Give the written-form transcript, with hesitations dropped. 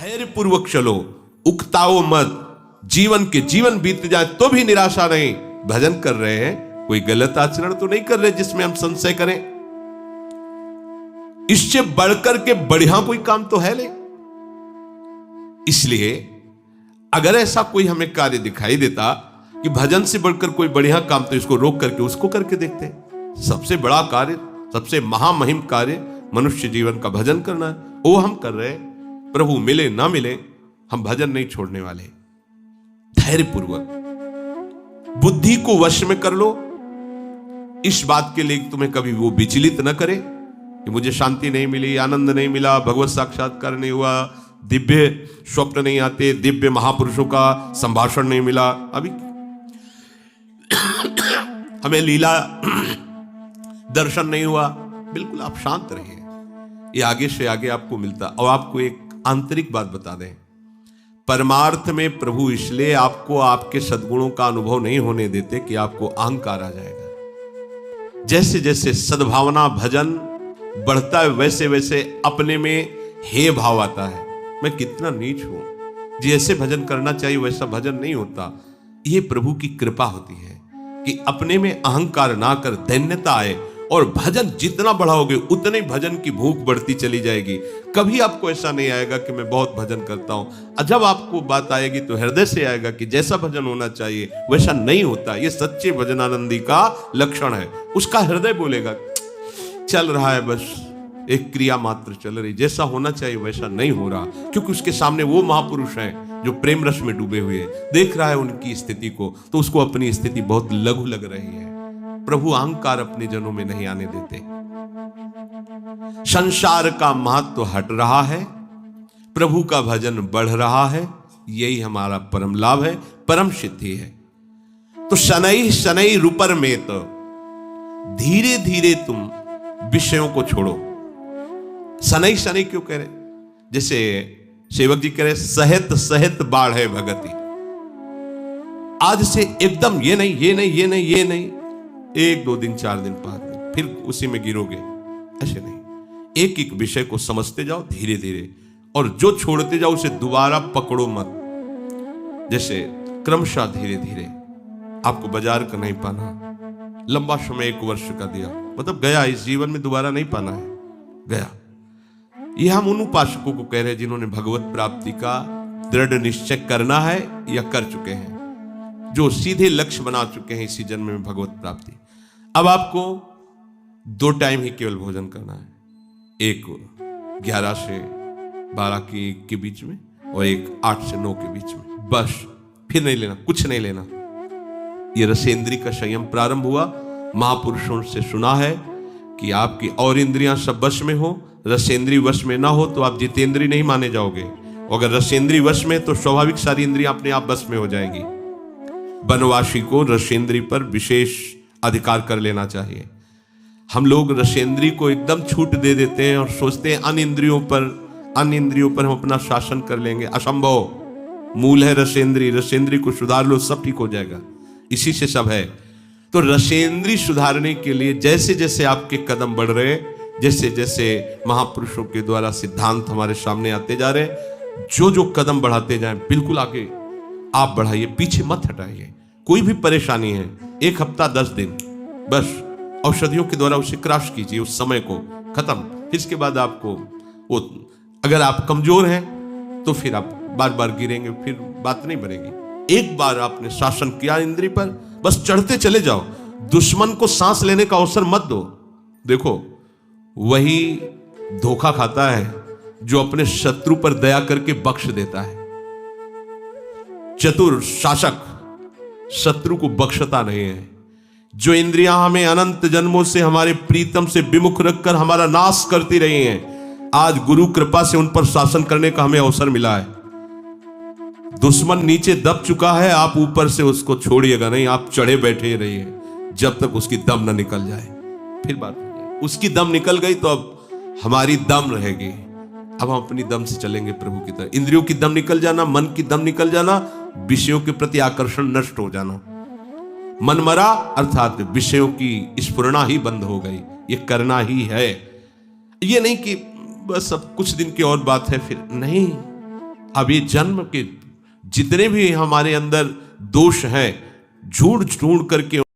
धैर्य पूर्वक चलो, उकताओ मत। जीवन बीत जाए तो भी निराशा नहीं। भजन कर रहे हैं, कोई गलत आचरण तो नहीं कर रहे जिसमें हम संशय करें। इससे बढ़कर के बढ़िया कोई काम तो है नहीं। इसलिए अगर ऐसा कोई हमें कार्य दिखाई देता कि भजन से बढ़कर कोई बढ़िया काम, तो इसको रोक करके उसको करके देखते हैं। सबसे बड़ा कार्य, सबसे महामहिम कार्य मनुष्य जीवन का भजन करना है, वो हम कर रहे हैं। प्रभु मिले ना मिले, हम भजन नहीं छोड़ने वाले। धैर्य पूर्वक बुद्धि को वश में कर लो। इस बात के लिए तुम्हें कभी वो विचलित न करे कि मुझे शांति नहीं मिली, आनंद नहीं मिला, भगवत साक्षात्कार नहीं हुआ, दिव्य स्वप्न नहीं आते, दिव्य महापुरुषों का संभाषण नहीं मिला, अभी हमें लीला दर्शन नहीं हुआ। बिल्कुल आप शांत रहिए, ये आगे से आगे आपको मिलता। और आपको एक आंतरिक बात बता दें, परमार्थ में प्रभु इसलिए आपको आपके सद्गुणों का अनुभव नहीं होने देते कि आपको अहंकार आ जाएगा। जैसे जैसे सद्भावना भजन बढ़ता है, वैसे वैसे अपने में हे भाव आता है, मैं कितना नीच हूं, जैसे भजन करना चाहिए वैसा भजन नहीं होता। यह प्रभु की कृपा होती है कि अपने में अहंकार ना कर दैन्यता आए, और भजन जितना बढ़ाओगे उतने भजन की भूख बढ़ती चली जाएगी। कभी आपको ऐसा नहीं आएगा कि मैं बहुत भजन करता हूं। जब आपको बात आएगी तो हृदय से आएगा कि जैसा भजन होना चाहिए वैसा नहीं होता। यह सच्चे भजनानंदी का लक्षण है। उसका हृदय बोलेगा चल रहा है, बस एक क्रिया मात्र चल रही, जैसा होना चाहिए वैसा नहीं हो रहा, क्योंकि उसके सामने वो महापुरुष हैं जो प्रेम रस में डूबे हुए, देख रहा है उनकी स्थिति को, तो उसको अपनी स्थिति बहुत लघु लग रही है। प्रभु अहंकार अपने जनों में नहीं आने देते। संसार का महत्व हट रहा है, प्रभु का भजन बढ़ रहा है, यही हमारा परम लाभ है, परम सिद्धि है। तो शनै शनै रूपर में तो धीरे धीरे तुम विषयों को छोड़ो। शनै शनै क्यों कह रहे? जैसे सेवक जी कह रहे, सहित सहित बाढ़ है भगति। आज से एकदम ये नहीं ये नहीं ये नहीं ये नहीं, 1 2 दिन 4 दिन 5 दिन फिर उसी में गिरोगे, ऐसे नहीं। एक एक विषय को समझते जाओ धीरे धीरे, और जो छोड़ते जाओ उसे दोबारा पकड़ो मत। जैसे क्रमशः धीरे धीरे आपको बाजार का नहीं पाना, लंबा समय 1 वर्ष का दिया, मतलब गया, इस जीवन में दोबारा नहीं पाना है, गया। यह हम उन उपासकों को कह रहे हैं जिन्होंने भगवत प्राप्ति का दृढ़ निश्चय करना है या कर चुके हैं, जो सीधे लक्ष्य बना चुके हैं इसी जन्म में भगवत प्राप्ति। अब आपको 2 टाइम ही केवल भोजन करना है, एक 11 से 12 के बीच में, और एक 8 से 9 के बीच में, बस। फिर नहीं लेना, कुछ नहीं लेना। ये रसेंद्री का संयम प्रारंभ हुआ। महापुरुषों से सुना है कि आपकी और इंद्रियां सब वश में हो, रसेंद्री वश में ना हो तो आप जितेंद्री नहीं माने जाओगे। अगर रसेंद्री वश में, तो स्वाभाविक सारी इंद्रियां अपने आप वश में हो जाएंगी। वनवासी को रसेंद्री पर विशेष अधिकार कर लेना चाहिए। हम लोग रसेंद्री को एकदम छूट दे देते हैं और सोचते हैं अन्य इंद्रियों पर हम अपना शासन कर लेंगे। असंभव। मूल है रसेंद्री, रसेंद्री को सुधार लो, सब ठीक हो जाएगा। इसी से सब है। तो रसेंद्री सुधारने के लिए जैसे जैसे आपके कदम बढ़ रहे, जैसे जैसे महापुरुषों के द्वारा सिद्धांत हमारे सामने आते जा रहे, जो जो कदम बढ़ाते जाएं, बिल्कुल आगे आप बढ़ाइए, पीछे मत हटाइए। कोई भी परेशानी है, 1 हफ्ता 10 दिन, बस औषधियों के द्वारा उसे क्रॉस कीजिए, उस समय को खत्म। इसके बाद आपको वो, अगर आप कमजोर हैं तो फिर आप बार बार गिरेंगे, फिर बात नहीं बनेगी। एक बार आपने शासन किया इंद्रिय पर, बस चढ़ते चले जाओ। दुश्मन को सांस लेने का अवसर मत दो। देखो, वही धोखा खाता है जो अपने शत्रु पर दया करके बख्श देता है। चतुर शासक शत्रु को बख्शता नहीं है। जो इंद्रियां हमें अनंत जन्मों से हमारे प्रीतम से विमुख रखकर हमारा नाश करती रही हैं, आज गुरु कृपा से उन पर शासन करने का हमें अवसर मिला है। दुश्मन नीचे दब चुका है, आप ऊपर से उसको छोड़िएगा नहीं, आप चढ़े बैठे रहिए जब तक उसकी दम न निकल जाए। फिर बात हो जाए, उसकी दम निकल गई तो अब हमारी दम रहेगी। अब हम अपनी दम से चलेंगे प्रभु की तरह। इंद्रियों की दम निकल जाना, मन की दम निकल जाना, विषयों के प्रति आकर्षण नष्ट हो जाना, मन मरा अर्थात विषयों की स्फुरना ही बंद हो गई। ये करना ही है। ये नहीं कि बस अब कुछ दिन की और बात है, फिर नहीं, अब ये जन्म के जितने भी हमारे अंदर दोष हैं, ढूंढ ढूंढ करके